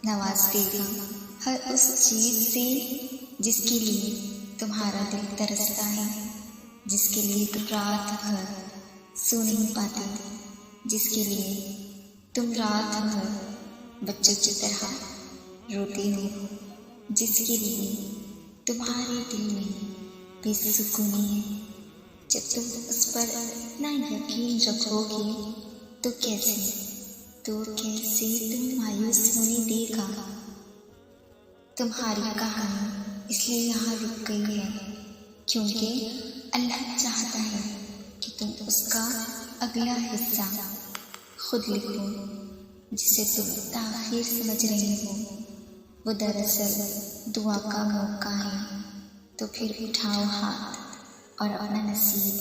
نواز دے گا ہر اس چیز سے جس کے لیے تمہارا دل ترستا ہے، جس کے لیے تم رات بھر سو نہیں پاتے، جس کے لیے تم رات بھر بچوں کی طرح روتے ہو، جس کے لیے تمہارے دل میں بے سکونی ہے۔ جب تم اس پر اتنا یقین رکھو گے تو کیسے تم مایوس ہونے دے گا؟ تمہاری کہانی اس لیے یہاں رک گئی ہے کیونکہ اللہ چاہتا ہے کہ تم اس کا اگلا حصہ خود لکھو، جسے تم تاخیر سمجھ رہے ہو۔ وہ دراصل دعا کا موقع ہے، تو پھر اٹھاؤ ہاتھ اور اپنا نصیب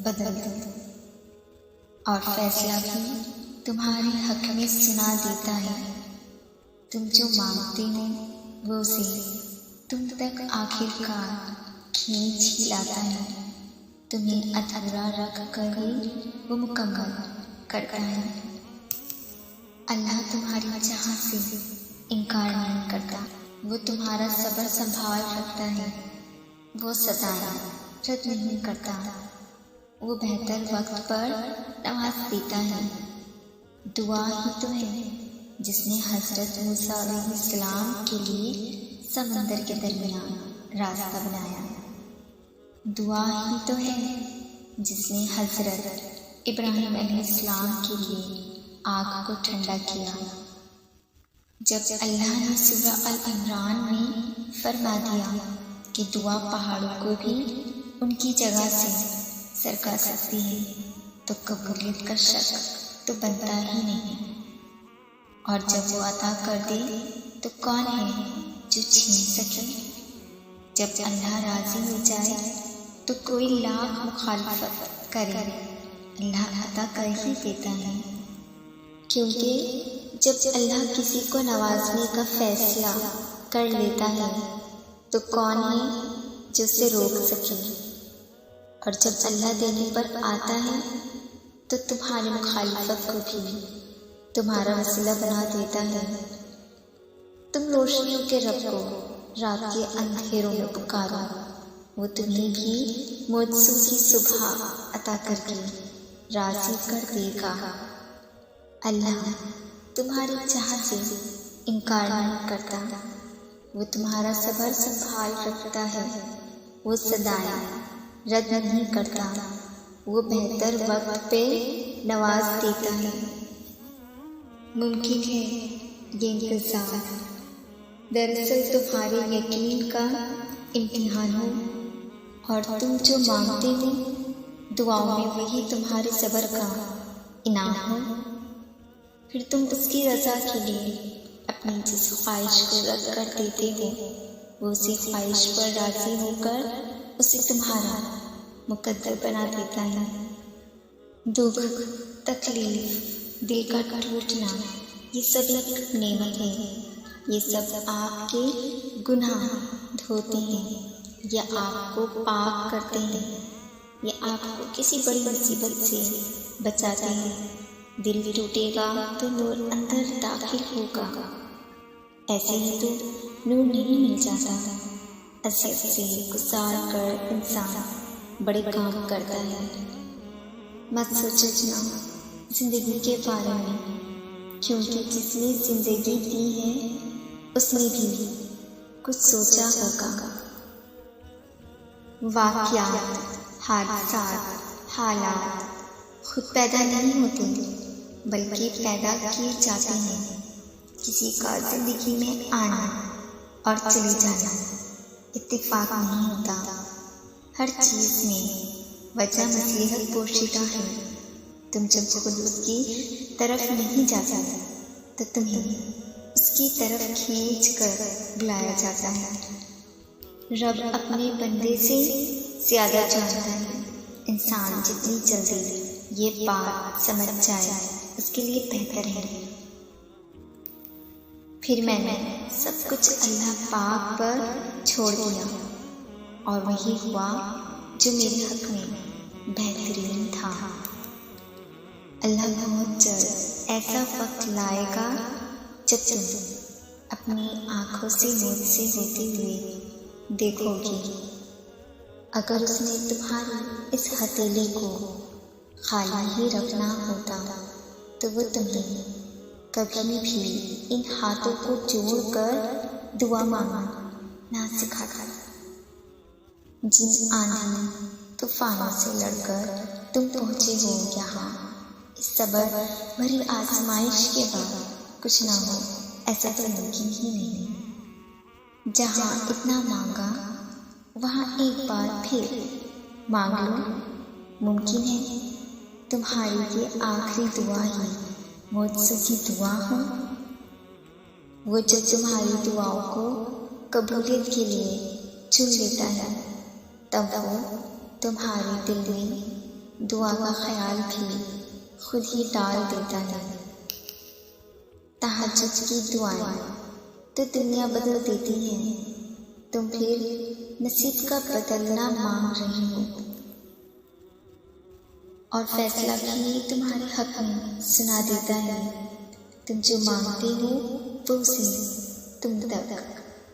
بدل دو، اور فیصلہ بھی تمہارے حق میں سنا دیتا ہے۔ تم جو مانگتے ہو وہ اسے تم تک آخر کار کھینچ ہی لاتا ہے، تمہیں ادھورا رکھ کر ہی وہ مکمل کرتا ہے۔ اللہ تمہاری چاہت سے انکار نہیں کرتا، وہ تمہارا صبر سنبھال رکھتا ہے، وہ سزائیں رد نہیں کرتا، وہ بہتر وقت پر نواز دیتا ہے۔ دعا ہی تو ہے جس نے حضرت موسیٰ علیہ السلام کے لیے سمندر کے درمیان راستہ بنایا، دعا ہی تو ہے جس نے حضرت ابراہیم علیہ السلام کے لیے آگ کو ٹھنڈا کیا۔ جب اللہ نے سورہ ال-عمران میں فرما دیا کہ دعا پہاڑوں کو بھی ان کی جگہ سے سرکا سکتی ہے، تو قبولیت کا شک تو بنتا ہی نہیں، اور جب وہ عطا کر دے تو کون ہے جو چھین سکے؟ جب اللہ راضی ہو جائے تو کوئی لاکھ مخالفت کرے، اللہ عطا کر ہی دیتا ہے، کیونکہ جب اللہ کسی کو نوازنے کا فیصلہ کر لیتا ہے تو کون ہے جو اسے روک سکے؟ اور جب اللہ دینے پر آتا ہے تو تمہاری مخالفت کو بھی تمہارا وسیلہ بنا دیتا ہے۔ تم روشنیوں کے رب کو رات کے اندھیروں میں پکارو، وہ تمہیں بھی معجزوں کی صبح عطا کر کے راضی کر دے گا۔ اللہ تمہاری چاہت سے انکار نہیں کرتا، وہ تمہارا صبر سنبھال رکھتا ہے، وہ سزائیں رد نہیں کرتا، وہ بہتر وقت پہ نواز دیتا ہے۔ ممکن ہے یہ انتظار دراصل تمہارے یقین کا امتحان ہو، اور تم جو مانگتے ہو دعاؤں میں وہی تمہارے صبر کا انعام ہو۔ پھر تم اس کی رضا کے لیے اپنی جس خواہش کو رد کر دیتے ہو، وہ اسی خواہش پر راضی ہو کر اسے تمہارا مقدر بنا دیتا ہے۔ دکھ، تکلیف، دل کا ٹوٹنا، یہ سب ایک نعمت ہے، یہ سب آپ کے گناہ دھوتے ہیں یا آپ کو پاک کرتے ہیں، یا آپ کو کسی بڑی مصیبت سے بچاتے ہیں۔ دل ٹوٹے گا تو نور اندر داخل ہوگا، ایسے ہی تو نور نہیں مل جاتا۔ اذیت سے گزار کر انسان بڑے کام کرتا ہے۔ مت سوچنا زندگی کے بارے میں، کیونکہ جس نے زندگی دی ہے اس نے بھی کچھ سوچا ہوگا۔ واقعات، حادثات، حالات خود پیدا نہیں ہوتے بلکہ پیدا کیے جاتے ہیں۔ کسی کا زندگی میں آنا اور چلے جانا اتفاق نہیں ہوتا، ہر چیز میں وجہ مصلحت پوشیدہ ہے۔ تم جب خود اس کی طرف نہیں جاتا تو تمہیں اس کی طرف کھینچ کر بلایا جاتا ہے۔ رب اپنے بندے سے زیادہ جانتا ہے۔ انسان جتنی جلدی یہ بات سمجھ جائے اس کے لیے بہتر ہے۔ پھر میں نے سب کچھ اللہ پاک پر چھوڑ دیا، اور وہی ہوا جو میرے حق میں بہترین تھا۔ اللہ بہت جلد ایسا وقت لائے گا جب تم اپنی آنکھوں سے موت سے ہوتے ہوئے دیکھو گے۔ اگر اس نے تمہاری اس ہتھیلی کو خالی ہی رکھنا ہوتا تو وہ تمہیں کبھی بھی ان ہاتھوں کو جوڑ کر دعا مانگنا نہ سکھاتا۔ جن آندھی طوفانوں سے لڑ کر تم پہنچے ہو یہاں، اس صبر بھری آزمائش کے بعد کچھ نہ ہو، ایسا تو ممکن ہی نہیں۔ جہاں اتنا مانگا وہاں ایک بار پھر مانگ لو۔ ممکن ہے تمہاری یہ آخری دعا ہی مجھ سے کی دعا ہو۔ وہ جو تمہاری دعاؤں کو قبولیت کے لیے چن لیتا ہے، تب وہ تمہارے دل میں دعا کا خیال بھی خود ہی ڈال دیتا ہے۔ تہجد کی دعائیں تو دنیا بدل دیتی ہیں، تم پھر نصیب کا بدلنا مانگ رہی ہو، اور فیصلہ بھی تمہارے حق میں سنا دیتا ہے۔ تم جو مانگتے ہو وہ اسے تم تک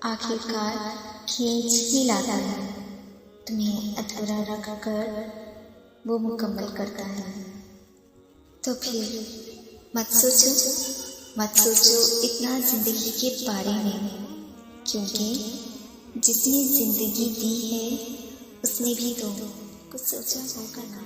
آخر کار کھینچ ہی لاتا ہے، تمہیں ادھورا رکھ کر وہ مکمل کرتا ہے۔ تو پھر مت سوچو اتنا زندگی کے بارے میں، کیونکہ جس نے زندگی دی ہے اس نے بھی تو کچھ سوچا ہوگا نا۔